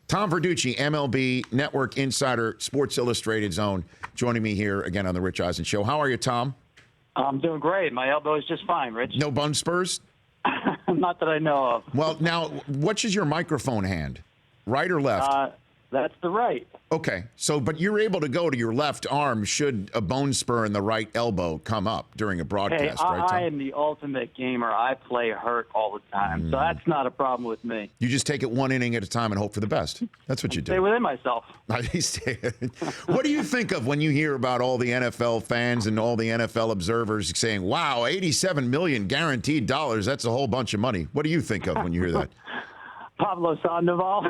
Tom Verducci, MLB Network Insider, Sports Illustrated Zone, joining me here again on the Rich Eisen Show. How are you, Tom? I'm doing great. My elbow is just fine, Rich. No bun spurs? Not that I know of. Well, now, which is your microphone hand? Right or left? That's the right. Okay. So, but you're able to go to your left arm should a bone spur in the right elbow come up during a broadcast, right, Tom? I am the ultimate gamer. I play hurt all the time, so that's not a problem with me. You just take it one inning at a time and hope for the best. That's what you do. Stay within myself. What do you think of when you hear about all the NFL fans and all the NFL observers saying, wow, $87 million guaranteed dollars, that's a whole bunch of money. What do you think of when you hear that? Pablo Sandoval.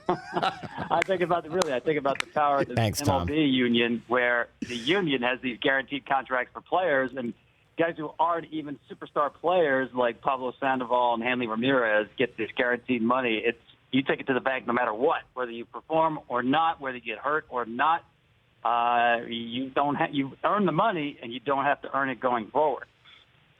I think about the power of the MLB union, where the union has these guaranteed contracts for players, and guys who aren't even superstar players like Pablo Sandoval and Hanley Ramirez get this guaranteed money. You take it to the bank no matter what, whether you perform or not, whether you get hurt or not. You earn the money, and you don't have to earn it going forward.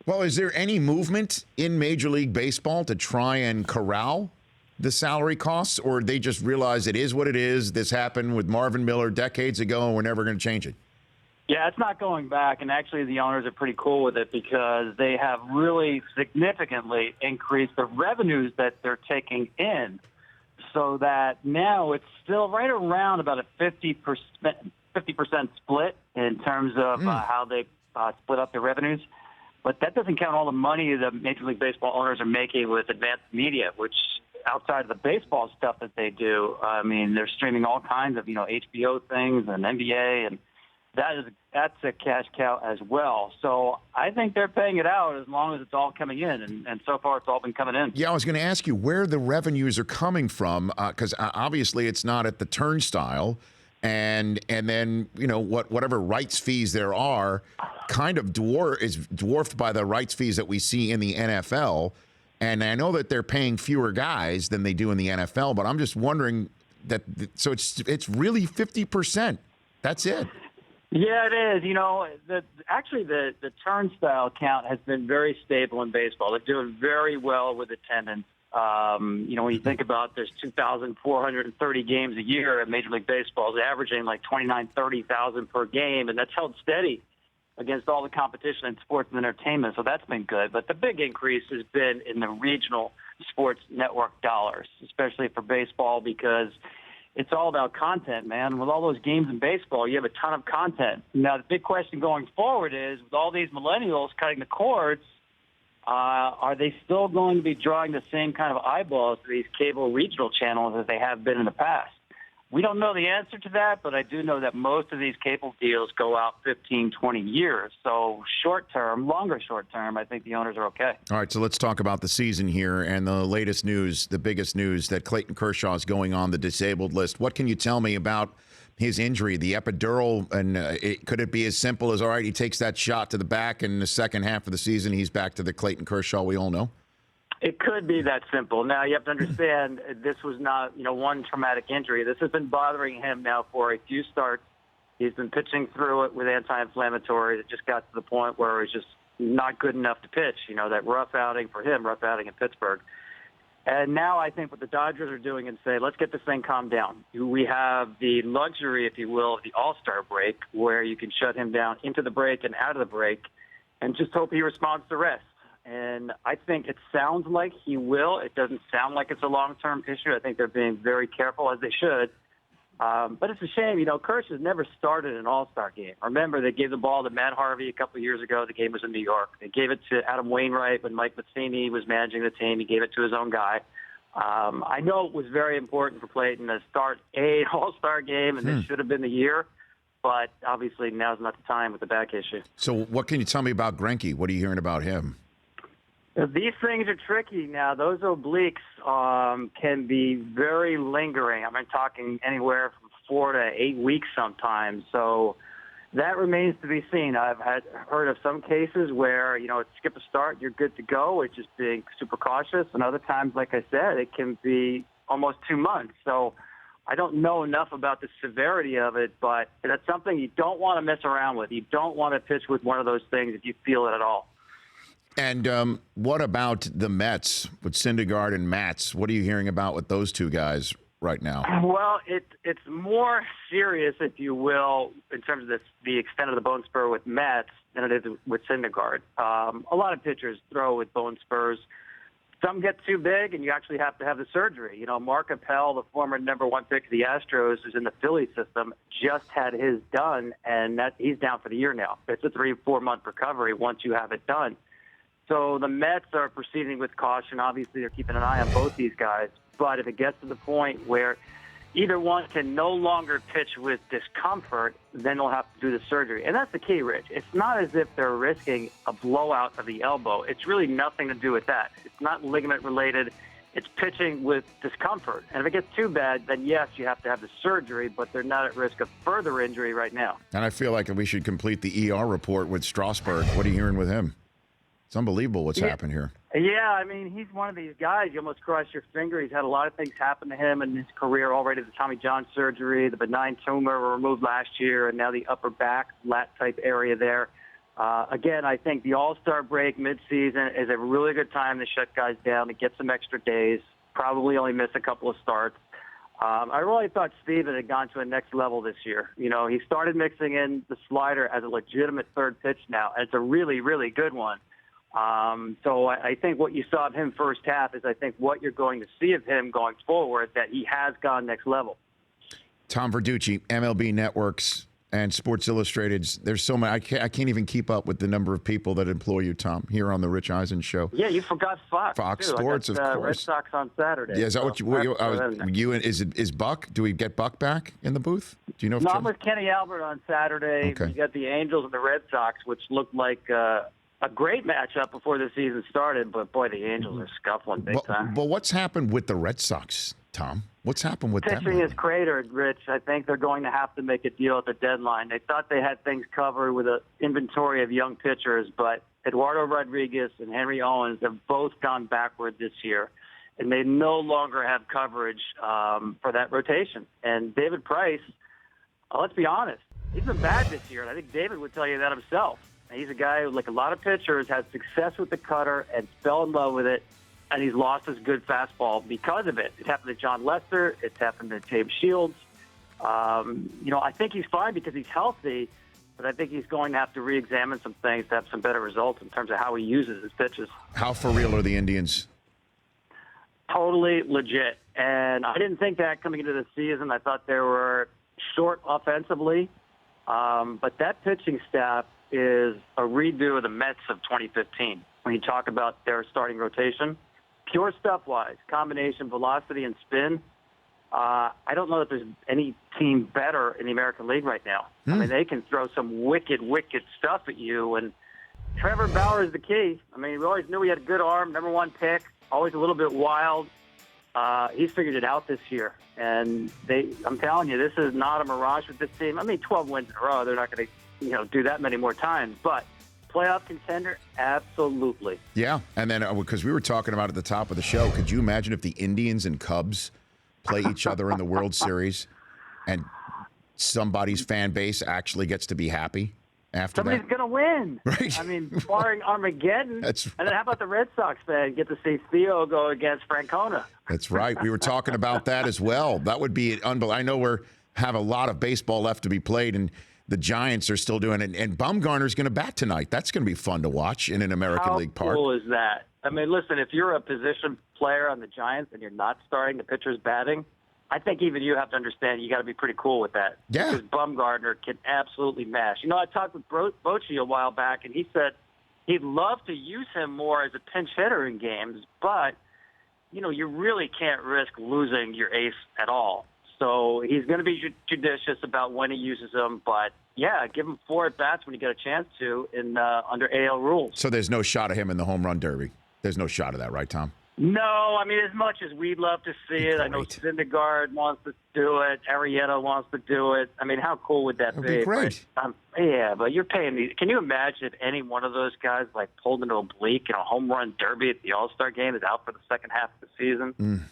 Well, is there any movement in Major League Baseball to try and corral the salary costs, or they just realize it is what it is? This happened with Marvin Miller decades ago, and we're never going to change it. Yeah, it's not going back, and actually the owners are pretty cool with it because they have really significantly increased the revenues that they're taking in, so that now it's still right around about a 50% split in terms of how they split up their revenues. But that doesn't count all the money the Major League Baseball owners are making with advanced media, which outside of the baseball stuff that they do, I mean, they're streaming all kinds of, HBO things and NBA, and that's a cash cow as well. So I think they're paying it out as long as it's all coming in, and so far it's all been coming in. Yeah, I was going to ask you where the revenues are coming from, because obviously it's not at the turnstile. And then, whatever rights fees there are kind of is dwarfed by the rights fees that we see in the NFL. And I know that they're paying fewer guys than they do in the NFL, but I'm just wondering so it's really 50%. That's it. Yeah, it is. Actually, the turnstile count has been very stable in baseball. They're doing very well with attendance. When you think about there's 2,430 games a year at Major League Baseball, it's averaging like 30,000 per game, and that's held steady against all the competition in sports and entertainment, so that's been good. But the big increase has been in the regional sports network dollars, especially for baseball, because it's all about content, man. With all those games in baseball, you have a ton of content. Now, the big question going forward is, with all these millennials cutting the cords, are they still going to be drawing the same kind of eyeballs to these cable regional channels as they have been in the past? We don't know the answer to that, but I do know that most of these cable deals go out 15, 20 years. So longer short term, I think the owners are okay. All right, so let's talk about the season here and the latest news, the biggest news, that Clayton Kershaw is going on the disabled list. What can you tell me about his injury, the epidural, and could it be as simple as, all right, he takes that shot to the back and in the second half of the season he's back to the Clayton Kershaw we all know? It could be that simple. Now, you have to understand this was not, one traumatic injury. This has been bothering him now for a few starts. He's been pitching through it with anti-inflammatories. It just got to the point where he's just not good enough to pitch, that rough outing in Pittsburgh. And now I think what the Dodgers are doing is say, let's get this thing calmed down. We have the luxury, if you will, of the All-Star break, where you can shut him down into the break and out of the break and just hope he responds to rest. And I think it sounds like he will. It doesn't sound like it's a long-term issue. I think they're being very careful, as they should. But it's a shame. Kershaw's never started an All-Star game. Remember, they gave the ball to Matt Harvey a couple of years ago. The game was in New York. They gave it to Adam Wainwright when Mike Matheny was managing the team. He gave it to his own guy. I know it was very important for Clayton to start an All-Star game, and this should have been the year. But obviously now's not the time with the back issue. So what can you tell me about Greinke? What are you hearing about him? These things are tricky now. Those obliques can be very lingering. I mean, talking anywhere from 4 to 8 weeks sometimes. So that remains to be seen. I've heard of some cases where, skip a start, you're good to go. It's just being super cautious. And other times, like I said, it can be almost 2 months. So I don't know enough about the severity of it, but that's something you don't want to mess around with. You don't want to pitch with one of those things if you feel it at all. And what about the Mets with Syndergaard and Matz? What are you hearing about with those two guys right now? Well, it's more serious, if you will, in terms of the extent of the bone spur with Mets than it is with Syndergaard. A lot of pitchers throw with bone spurs. Some get too big, and you actually have to have the surgery. You know, Mark Appel, the former #1 pick of the Astros, who's in the Philly system, just had his done, and he's down for the year now. It's a 3-4 month recovery once you have it done. So the Mets are proceeding with caution. Obviously, they're keeping an eye on both these guys. But if it gets to the point where either one can no longer pitch with discomfort, then they'll have to do the surgery. And that's the key, Rich. It's not as if they're risking a blowout of the elbow. It's really nothing to do with that. It's not ligament related. It's pitching with discomfort. And if it gets too bad, then yes, you have to have the surgery, but they're not at risk of further injury right now. And I feel like we should complete the ER report with Strasburg. What are you hearing with him? It's unbelievable what's happened here. Yeah, I mean, he's one of these guys. You almost cross your finger. He's had a lot of things happen to him in his career already. The Tommy John surgery, the benign tumor removed last year, and now the upper back, lat type area there. Again, I think the All-Star break midseason is a really good time to shut guys down, to get some extra days, probably only miss a couple of starts. I really thought Steven had gone to a next level this year. You know, he started mixing in the slider as a legitimate third pitch now, and it's a really, really good one. So I think what you saw of him first half is I think what you're going to see of him going forward, that he has gone next level. Tom Verducci, MLB Networks and Sports Illustrated. There's so many. I can't even keep up with the number of people that employ you, Tom, here on the Rich Eisen Show. Yeah, you forgot Fox. Fox too. Sports, I got, of course. Red Sox on Saturday. Yeah, is that what is Buck? Do we get Buck back in the booth? Do you know? No, I'm with Kenny Albert on Saturday. Okay. You got the Angels and the Red Sox, which looked like a great matchup before the season started, but boy, the Angels are scuffling big time. But what's happened with the Red Sox, Tom? What's happened with them? Pitching is cratered, Rich. I think they're going to have to make a deal at the deadline. They thought they had things covered with an inventory of young pitchers, but Eduardo Rodriguez and Henry Owens have both gone backward this year, and they no longer have coverage for that rotation. And David Price, let's be honest, he's been bad this year, and I think David would tell you that himself. He's a guy who, like a lot of pitchers, had success with the cutter and fell in love with it, and he's lost his good fastball because of it. It happened to John Lester. It's happened to James Shields. I think he's fine because he's healthy, but I think he's going to have to re-examine some things to have some better results in terms of how he uses his pitches. How for real are the Indians? Totally legit. And I didn't think that coming into the season. I thought they were short offensively. But that pitching staff is a redo of the Mets of 2015. When you talk about their starting rotation, pure stuff-wise, combination, velocity, and spin, I don't know that there's any team better in the American League right now. I mean, they can throw some wicked, wicked stuff at you. And Trevor Bauer is the key. I mean, we always knew he had a good arm, #1 pick, always a little bit wild. He's figured it out this year. And I'm telling you, this is not a mirage with this team. I mean, 12 wins in a row. They're not going to do that many more times. But playoff contender, absolutely. Yeah, and then because we were talking about at the top of the show, could you imagine if the Indians and Cubs play each other in the World Series and somebody's fan base actually gets to be happy after Somebody's that? going to win. Right. I mean, barring Armageddon. That's And then how about the Red Sox fan get to see Theo go against Francona? That's right. We were talking about that as well. That would be unbelievable. I know we have a lot of baseball left to be played, and the Giants are still doing it. And Bumgarner's going to bat tonight. That's going to be fun to watch in an American League park. How cool is that? I mean, listen, if you're a position player on the Giants and you're not starting the pitcher's batting, I think even you have to understand you got to be pretty cool with that. Yeah. Because Bumgarner can absolutely mash. I talked with Bochy a while back, and he said he'd love to use him more as a pinch hitter in games, but, you really can't risk losing your ace at all. So he's going to be judicious about when he uses them, but yeah, give him 4 at-bats when you get a chance to under AL rules. So there's no shot of him in the home run derby. There's no shot of that, right, Tom? No, I mean, as much as we'd love to see it, I know Syndergaard wants to do it, Arrieta wants to do it. I mean, how cool would that be? That'd be great. Yeah, but you're paying these. Can you imagine if any one of those guys pulled into oblique in a home run derby at the All-Star game is out for the second half of the season?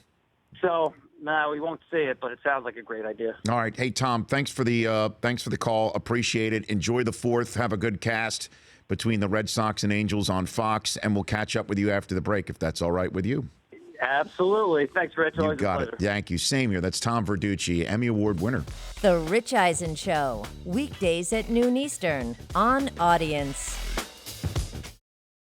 So, no, we won't see it, but it sounds like a great idea. All right. Hey, Tom, thanks for the call. Appreciate it. Enjoy the 4th. Have a good cast between the Red Sox and Angels on Fox, and we'll catch up with you after the break if that's all right with you. Absolutely. Thanks, Rich. You Always a got pleasure. it. Thank you. Same here. That's Tom Verducci, Emmy Award winner. The Rich Eisen Show, weekdays at noon Eastern on Audience.